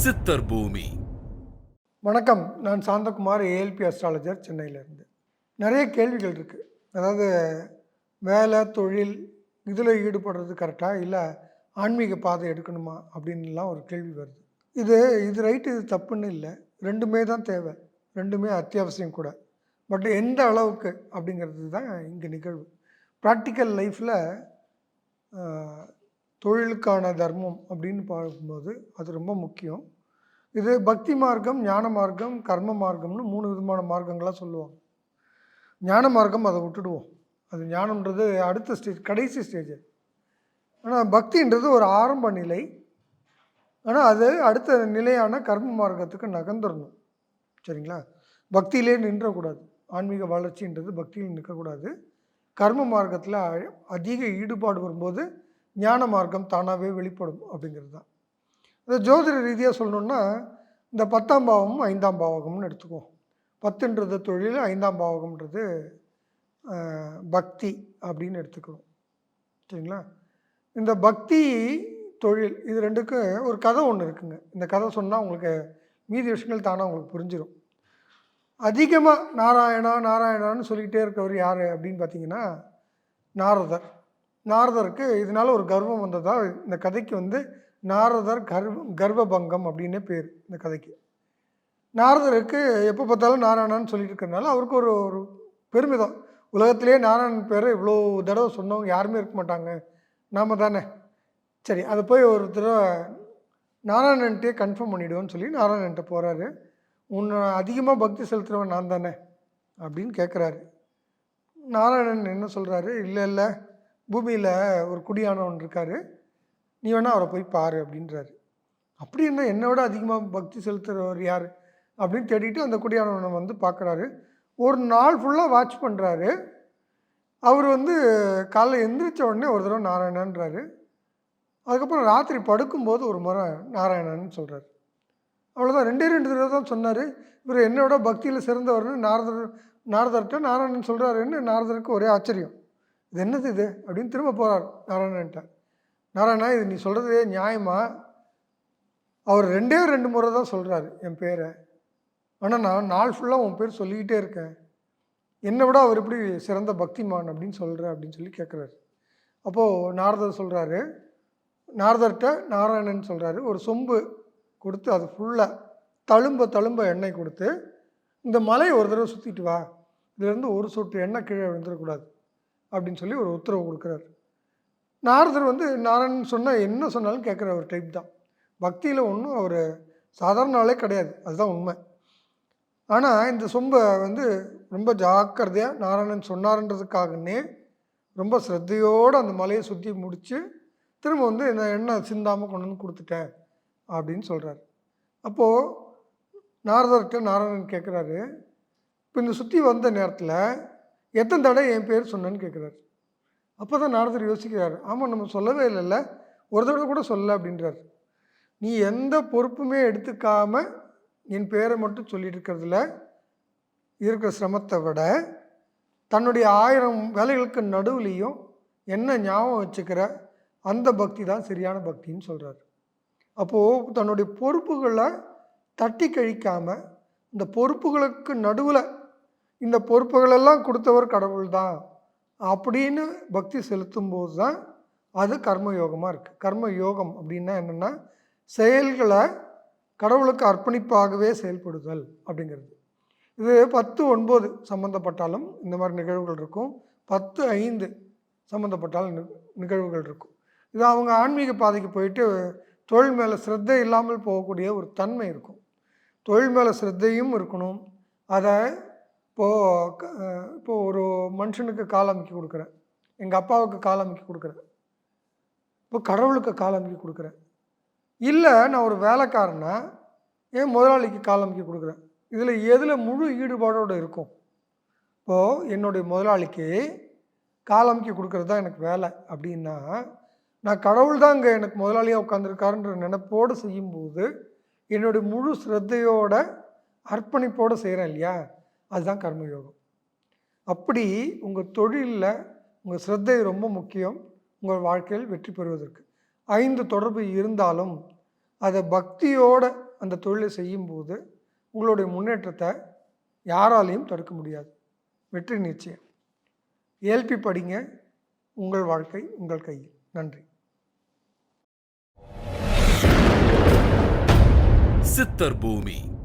சித்தர் பூமி. வணக்கம், நான் சாந்தகுமார், ஏஎல்பி அஸ்ட்ராலஜர், சென்னையிலேருந்து. நிறைய கேள்விகள் இருக்குது. அதாவது வேலை, தொழில் இதில் ஈடுபடுறது கரெக்டாக, இல்லை ஆன்மீக பாதை எடுக்கணுமா அப்படின்லாம் ஒரு கேள்வி வருது. இது ரைட்டு, இது தப்புன்னு இல்லை. ரெண்டுமே தான் தேவை, ரெண்டுமே அத்தியாவசியம் கூட. பட் எந்த அளவுக்கு அப்படிங்கிறது தான் இங்கே நிகழ்வு. ப்ராக்டிக்கல் லைஃப்பில் தொழிலுக்கான தர்மம் அப்படின்னு பார்க்கும்போது அது ரொம்ப முக்கியம். இது பக்தி மார்க்கம், ஞான மார்க்கம், கர்ம மார்க்கம்னு 3 விதமான மார்க்கங்களாக சொல்லுவாங்க. ஞான மார்க்கம் அதை விட்டுடுவோம். அது ஞானம்ன்றது அடுத்த ஸ்டேஜ், கடைசி ஸ்டேஜ். ஆனால் பக்தின்றது ஒரு ஆரம்ப நிலை. ஆனால் அது அடுத்த நிலையான கர்ம மார்க்கத்துக்கு நகர்ந்துடணும். சரிங்களா? பக்தியிலே நின்றக்கூடாது. ஆன்மீக வளர்ச்சின்றது பக்தியில் நிற்கக்கூடாது. கர்ம மார்க்கத்தில் அதிக ஈடுபாடு வரும்போது ஞான மார்க்கம் தானாகவே வெளிப்படும் அப்படிங்கிறது தான். அது ஜோதிட ரீதியாக சொல்லணுன்னா, இந்த 10ஆம் பாவமும் 5ஆம் பாவகம்னு எடுத்துக்குவோம். 10ன்றது தொழில், 5ஆம் பாவகம்ன்றது பக்தி அப்படின்னு எடுத்துக்கணும். சரிங்களா? இந்த பக்தி, தொழில் இது ரெண்டுக்கும் ஒரு கதை ஒன்று இருக்குங்க. இந்த கதை சொன்னால் உங்களுக்கு மீதி விஷயங்கள் தானாக உங்களுக்கு புரிஞ்சிடும். அதிகமாக நாராயணா நாராயணான்னு சொல்லிக்கிட்டே இருக்கவர் யார் அப்படின்னு பார்த்தீங்கன்னா நாரதர். நாரதருக்கு இதனால் ஒரு கர்வம் வந்ததாக இந்த கதைக்கு நாரதர் கர்வபங்கம் அப்படின்னே பேர் இந்த கதைக்கு. நாரதருக்கு எப்போ பார்த்தாலும் நாராயணான்னு சொல்லிட்டு இருக்கிறதுனால அவருக்கு ஒரு ஒரு பெருமிதம். உலகத்திலே நாராயணன் பேரை இவ்வளோ தடவை சொன்னவங்க யாருமே இருக்க மாட்டாங்க, நாம் தானே. சரி, அதை போய் ஒரு தடவை நாராயணன்ட்டே கன்ஃபார்ம் பண்ணிவிடுவோன்னு சொல்லி நாராயணன்ட்ட போகிறாரு. உன்னை அதிகமாக பக்தி செலுத்துகிறவன் நான் தானே அப்படின்னு கேட்குறாரு. நாராயணன் என்ன சொல்கிறாரு, இல்லை பூமியில் ஒரு குடியானவன் இருக்கார், நீ வேணால் அவரை போய் பாரு அப்படின்றாரு. அப்படி என்ன, என்னோட அதிகமாக பக்தி செலுத்துகிறவர் யார் அப்படின்னு தேடிட்டு அந்த குடியானவனை பார்க்குறாரு. ஒரு நாள் ஃபுல்லாக வாட்ச் பண்ணுறாரு. அவர் காலைல எந்திரிச்ச உடனே ஒரு தடவை நாராயணன்றாரு. அதுக்கப்புறம் ராத்திரி படுக்கும்போது ஒரு முறை நாராயணன்னு சொல்கிறார். அவ்வளோதான், 2 தடவை தான் சொன்னார். இவர் என்னோட பக்தியில் சிறந்தவர்னு நாரதர்கிட்ட நாராயணன் சொல்கிறாருன்னு நாரதருக்கு ஒரே ஆச்சரியம். இது என்னது இது அப்படின்னு திரும்ப போகிறார் நாராயணன்ட்ட. நாராயணா, இது நீ சொல்கிறதே நியாயமா? அவர் 2 முறை தான் சொல்கிறாரு என் பேரை. ஆனால் நான் நாள் ஃபுல்லாக உன் பேர் சொல்லிக்கிட்டே இருக்கேன். என்னை விட அவர் எப்படி சிறந்த பக்திமான் அப்படின்னு சொல்கிறேன் அப்படின்னு சொல்லி கேட்குறாரு. அப்போது நாரதர் சொல்கிறாரு, நாரதர்கிட்ட நாராயணன் சொல்கிறாரு, ஒரு சொம்பு கொடுத்து அது ஃபுல்லாக தழும்ப எண்ணெய் கொடுத்து, இந்த மலையை ஒரு தடவை சுற்றிட்டு வா, இதுலேருந்து ஒரு சொட்டு எண்ணெய் கீழே விழுந்துடக்கூடாது அப்படின்னு சொல்லி ஒரு உத்தரவு கொடுக்குறாரு. நாரதர் நாராயணன் சொன்னால் என்ன சொன்னாலும் கேட்குற ஒரு டைப் தான். பக்தியில் ஒன்றும் அவர் சாதாரண ஆளே கிடையாது, அதுதான் உண்மை. ஆனால் இந்த சொம்பை ரொம்ப ஜாக்கிரதையாக நாராயணன் சொன்னார்ன்றதுக்காகனே ரொம்ப ஸ்ரத்தையோடு அந்த மலையை சுற்றி முடித்து திரும்ப இந்த எண்ணெய் சிந்தாமல் கொண்டு கொடுத்துட்டேன் அப்படின்னு சொல்கிறார். அப்போது நாரதர்கிட்ட நாராயணன் கேட்குறாரு, இப்போ இந்த சுற்றி வந்த நேரத்தில் எத்தனை தடவை என் பேர் சொன்னேன்னு கேட்குறாரு. அப்போ தான் நாரதர் யோசிக்கிறார், ஆமாம் நம்ம சொல்லவே இல்லைல்ல, ஒரு தடவை கூட சொல்லலை அப்படின்றார். நீ எந்த பொறுப்புமே எடுத்துக்காமல் என் பேரை மட்டும் சொல்லிட்டு இருக்கிறதுல இருக்கிற சிரமத்தை விட தன்னுடைய 1000 வேலைகளுக்கு நடுவுலையும் என்ன ஞாபகம் வச்சுக்கிற அந்த பக்தி தான் சரியான பக்தின்னு சொல்கிறார். அப்போது தன்னுடைய பொறுப்புகளை தட்டி கழிக்காமல் இந்த பொறுப்புகளுக்கு நடுவில் இந்த பொறுப்புகளெல்லாம் கொடுத்தவர் கடவுள் தான் அப்படின்னு பக்தி செலுத்தும்போது தான் அது கர்மயோகமாக இருக்குது. கர்மயோகம் அப்படின்னா என்னென்னா, செயல்களை கடவுளுக்கு அர்ப்பணிப்பாகவே செயல்படுதல் அப்படிங்கிறது. இது 10:9 சம்மந்தப்பட்டாலும் இந்த மாதிரி நிகழ்வுகள் இருக்கும், 10:5 சம்மந்தப்பட்டாலும் நிகழ்வுகள் இருக்கும். இது அவங்க ஆன்மீக பாதைக்கு போயிட்டு தொழில் மேலே சிரத்தை இல்லாமல் போகக்கூடிய ஒரு தன்மை இருக்கும். தொழில் மேலே சிரத்தையும் இருக்கணும். அதை இப்போது ஒரு மனுஷனுக்கு கால் அமைக்க கொடுக்குறேன், எங்கள் அப்பாவுக்கு கால் அமைக்க கொடுக்குறேன், இப்போ கடவுளுக்கு கால் அமைக்க கொடுக்குறேன். இல்லை நான் ஒரு வேலைக்காரனா என் முதலாளிக்கு கால் அமைக்க கொடுக்குறேன். இதில் எதில் முழு ஈடுபாடோடு இருக்கும்? இப்போது என்னுடைய முதலாளிக்கு கால் அமைக்க கொடுக்குறது தான் எனக்கு வேலை அப்படின்னா, நான் கடவுள் தான் இங்கே எனக்கு முதலாளியாக உட்காந்துருக்காருன்ற நினைப்போடு செய்யும்போது என்னுடைய முழு ஸ்ரத்தையோட அர்ப்பணிப்போடு செய்கிறேன் இல்லையா, அதுதான் கர்மயோகம். அப்படி உங்கள் தொழிலில் உங்கள் ஸ்ரத்தை ரொம்ப முக்கியம் உங்கள் வாழ்க்கையில் வெற்றி பெறுவதற்கு. 5 தொடர்பு இருந்தாலும் அதை பக்தியோடு அந்த தொழிலை செய்யும்போது உங்களுடைய முன்னேற்றத்தை யாராலையும் தடுக்க முடியாது. வெற்றி நிச்சயம். ஏஎல்பி படிங்க. உங்கள் வாழ்க்கை உங்கள் கையில். நன்றி. சித்தர் பூமி.